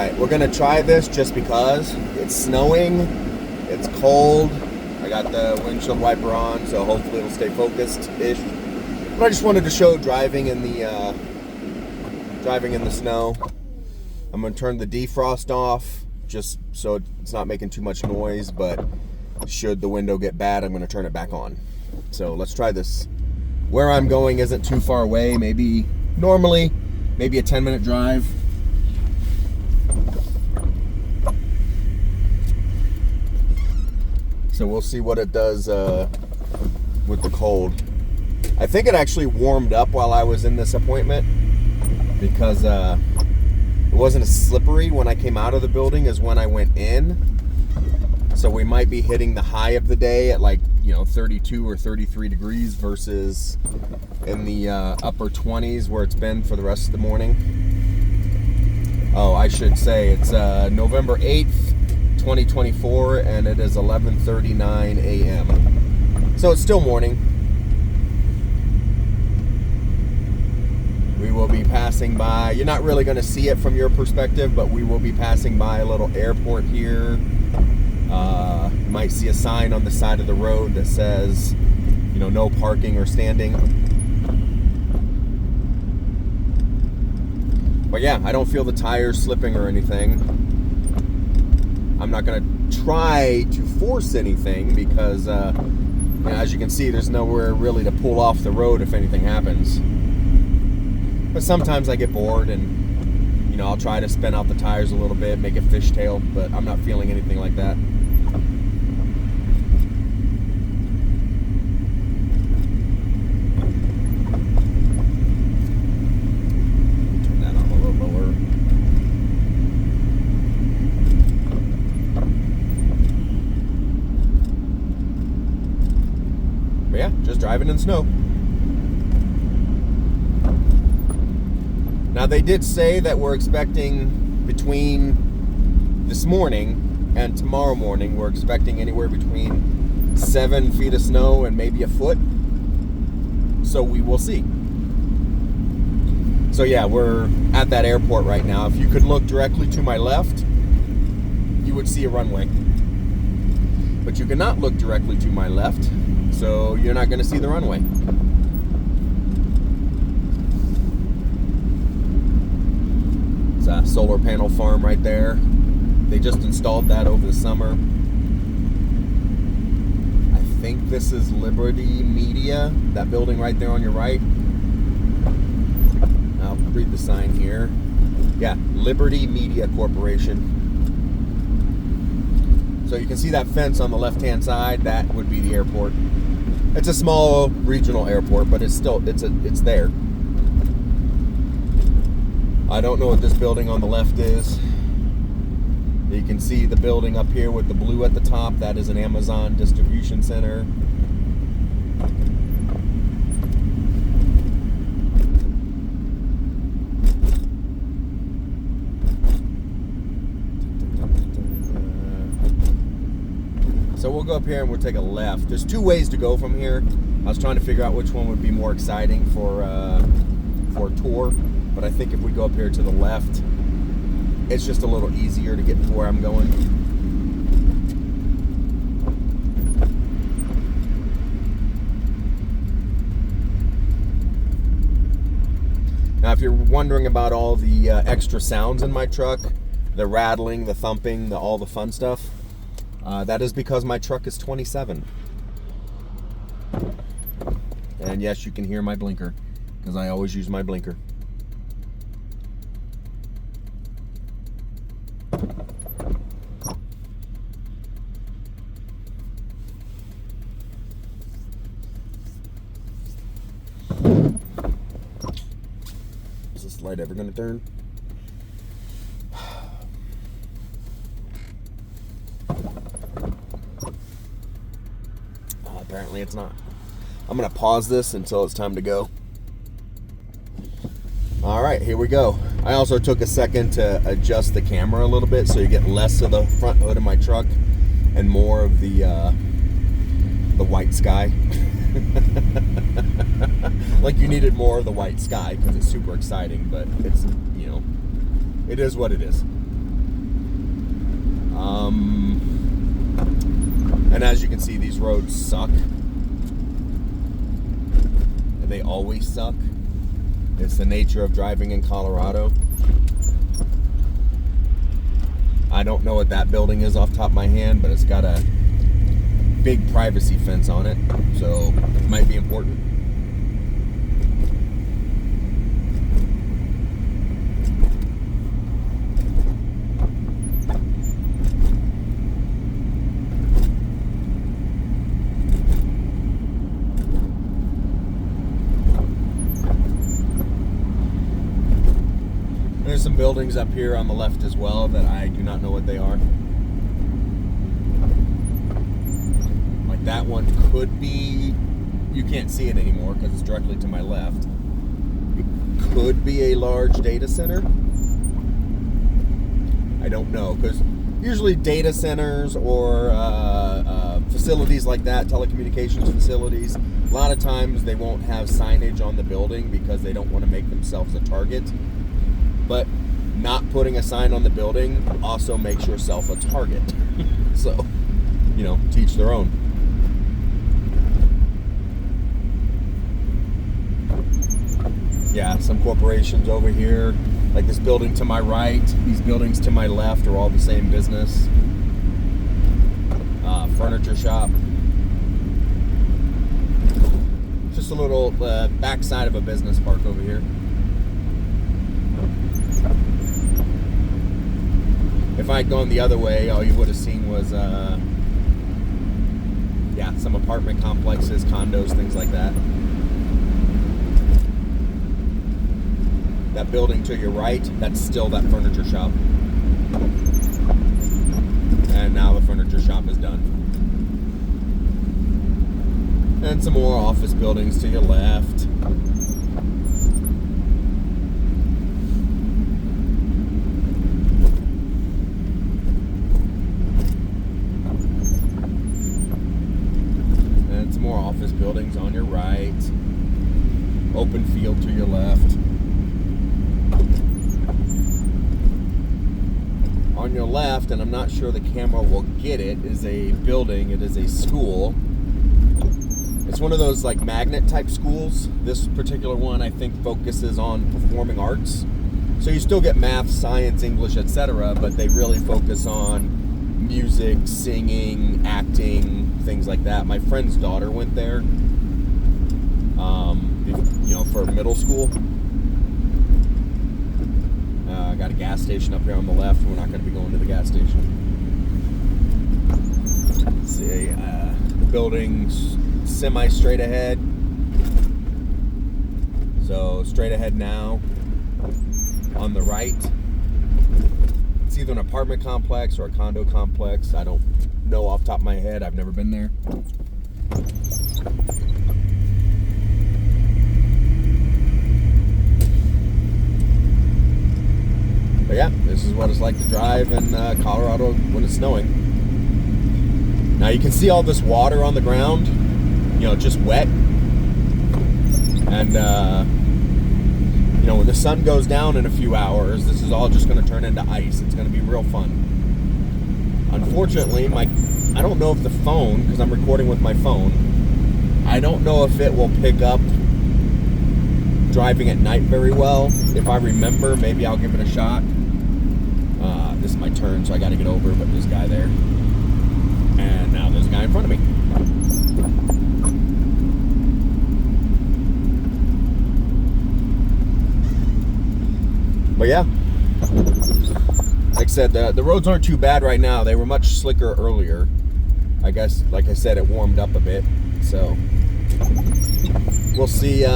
Alright, we're gonna try this just because it's snowing, it's cold. I got the windshield wiper on, so hopefully it'll stay focused-ish. But I just wanted to show driving in the snow. I'm gonna turn the defrost off just so it's not making too much noise, but should the window get bad, I'm gonna turn it back on. So let's try this. Where I'm going isn't too far away, maybe a 10-minute drive. So we'll see what it does with the cold. I think it actually warmed up while I was in this appointment because it wasn't as slippery when I came out of the building as when I went in. So we might be hitting the high of the day at 32 or 33 degrees versus in the upper 20s where it's been for the rest of the morning. Oh, I should say it's November 8th. 2024, and it is 11:39 a.m. So it's still morning. We will be passing by, you're not really going to see it from your perspective, but we will be passing by a little airport here. You might see a sign on the side of the road that says, no parking or standing. But yeah, I don't feel the tires slipping or anything. I'm not going to try to force anything because, as you can see, there's nowhere really to pull off the road if anything happens. But sometimes I get bored and, I'll try to spin out the tires a little bit, make it fishtail, but I'm not feeling anything like that. Turn that on a little lower. But yeah, just driving in snow. Now they did say that we're expecting between this morning and tomorrow morning, we're expecting anywhere between 7 feet of snow and maybe a foot. So we will see. So yeah, we're at that airport right now. If you could look directly to my left, you would see a runway. But you cannot look directly to my left, so you're not going to see the runway. It's a solar panel farm right there. They just installed that over the summer. I think this is Liberty Media, that building right there on your right. I'll read the sign here. Yeah, Liberty Media Corporation. So you can see that fence on the left-hand side. That would be the airport. It's a small regional airport, but it's there. I don't know what this building on the left is. You can see the building up here with the blue at the top. That is an Amazon distribution center. So we'll go up here and we'll take a left. There's two ways to go from here. I was trying to figure out which one would be more exciting for a tour, but I think if we go up here to the left, it's just a little easier to get to where I'm going. Now, if you're wondering about all the extra sounds in my truck, the rattling, the thumping, all the fun stuff, that is because my truck is 27. And yes, you can hear my blinker, because I always use my blinker. Is this light ever going to turn? Apparently it's not. I'm going to pause this until it's time to go. Alright, here we go. I also took a second to adjust the camera a little bit so you get less of the front hood of my truck and more of the white sky. Like you needed more of the white sky because it's super exciting, but it's, it is what it is. And as you can see, these roads suck. They always suck. It's the nature of driving in Colorado. I don't know what that building is off the top of my hand, but it's got a big privacy fence on it, so it might be important. There's some buildings up here on the left as well that I do not know what they are. Like that one could be, you can't see it anymore because it's directly to my left. It could be a large data center. I don't know, because usually data centers or facilities like that, telecommunications facilities, a lot of times they won't have signage on the building because they don't want to make themselves a target. But not putting a sign on the building also makes yourself a target. So, you know, teach their own. Yeah, some corporations over here, like this building to my right, these buildings to my left are all the same business. Furniture shop. Just a little backside of a business park over here. If I'd gone the other way, all you would have seen was, yeah, some apartment complexes, condos, things like that. That building to your right, that's still that furniture shop. And now the furniture shop is done. And some more office buildings to your left. More office buildings on your right, open field to your left. On your left, and I'm not sure the camera will get it, is a building. It is a school. It's one of those like magnet type schools. This particular one I think focuses on performing arts. So you still get math, science, English, etc., but they really focus on music, singing, acting, things like that. My friend's daughter went there, you know, for middle school. Got a gas station up here on the left. We're not going to be going to the gas station. Let's see, the building's semi straight ahead. So straight ahead now. On the right, it's either an apartment complex or a condo complex. I don't know off the top of my head. I've never been there. But yeah, this is what it's like to drive in Colorado when it's snowing. Now you can see all this water on the ground, you know, just wet. And you know, when the sun goes down in a few hours, this is all just going to turn into ice. It's going to be real fun. Unfortunately, I don't know if the phone, because I'm recording with my phone, I don't know if it will pick up driving at night very well. If I remember, maybe I'll give it a shot. This is my turn, so I got to get over, but there's a guy there. And now there's a guy in front of me. But yeah, like I said, the roads aren't too bad right now. They were much slicker earlier. I guess, like I said, it warmed up a bit. So we'll see.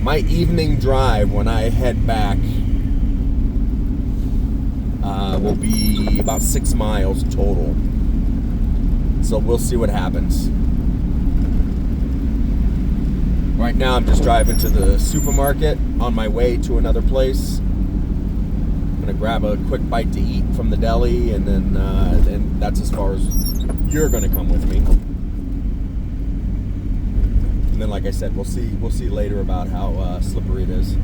My evening drive when I head back will be about 6 miles total. So we'll see what happens. Right now I'm just driving to the supermarket on my way to another place. I'm gonna grab a quick bite to eat from the deli, and then and that's as far as you're gonna come with me. And then, like I said, we'll see later about how slippery it is.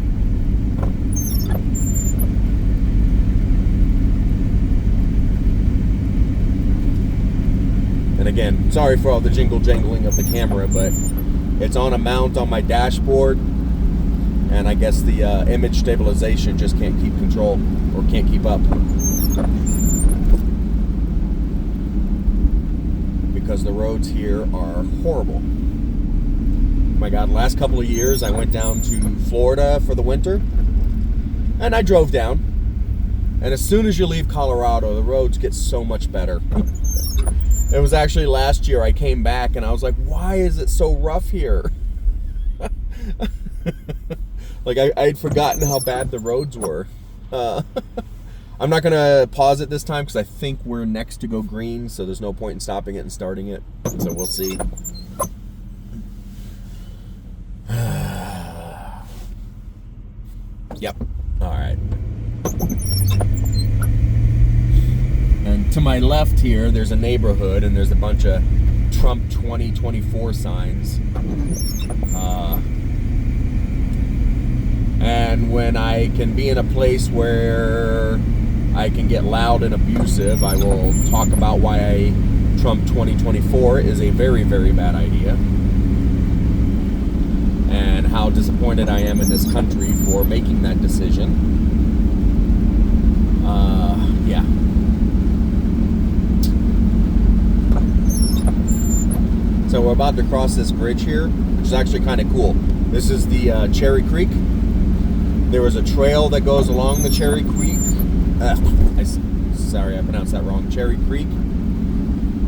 Again, sorry for all the jingle jangling of the camera, but it's on a mount on my dashboard, and I guess the image stabilization just can't keep control, or can't keep up. Because the roads here are horrible. My God, the last couple of years I went down to Florida for the winter, and I drove down. And as soon as you leave Colorado, the roads get so much better. It was actually last year I came back and I was like, why is it so rough here? Like I'd forgotten how bad the roads were. I'm not going to pause it this time because I think we're next to go green, so there's no point in stopping it and starting it. So we'll see. Yep. All right. And to my left here, there's a neighborhood, and there's a bunch of Trump 2024 signs. And when I can be in a place where I can get loud and abusive, I will talk about why Trump 2024 is a very, very bad idea. And how disappointed I am in this country for making that decision. Yeah. So we're about to cross this bridge here, which is actually kind of cool. This is the Cherry Creek. There was a trail that goes along the Cherry Creek. Sorry, I pronounced that wrong. Cherry Creek.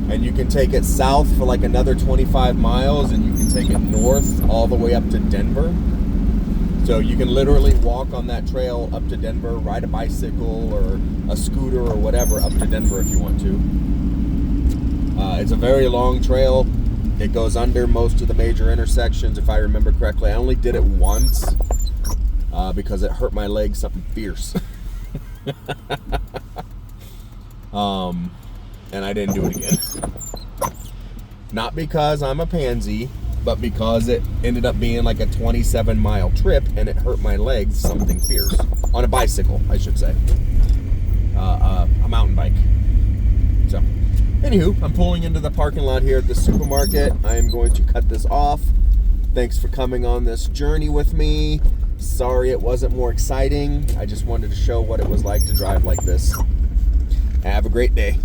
And you can take it south for like another 25 miles, and you can take it north all the way up to Denver. So you can literally walk on that trail up to Denver, ride a bicycle or a scooter or whatever up to Denver if you want to. It's a very long trail. It goes under most of the major intersections, if I remember correctly. I only did it once because it hurt my leg something fierce. And I didn't do it again. Not because I'm a pansy, but because it ended up being like a 27-mile trip and it hurt my legs something fierce. On a bicycle, I should say. A mountain bike. So, anywho, I'm pulling into the parking lot here at the supermarket. I am going to cut this off. Thanks for coming on this journey with me. Sorry it wasn't more exciting. I just wanted to show what it was like to drive like this. Have a great day.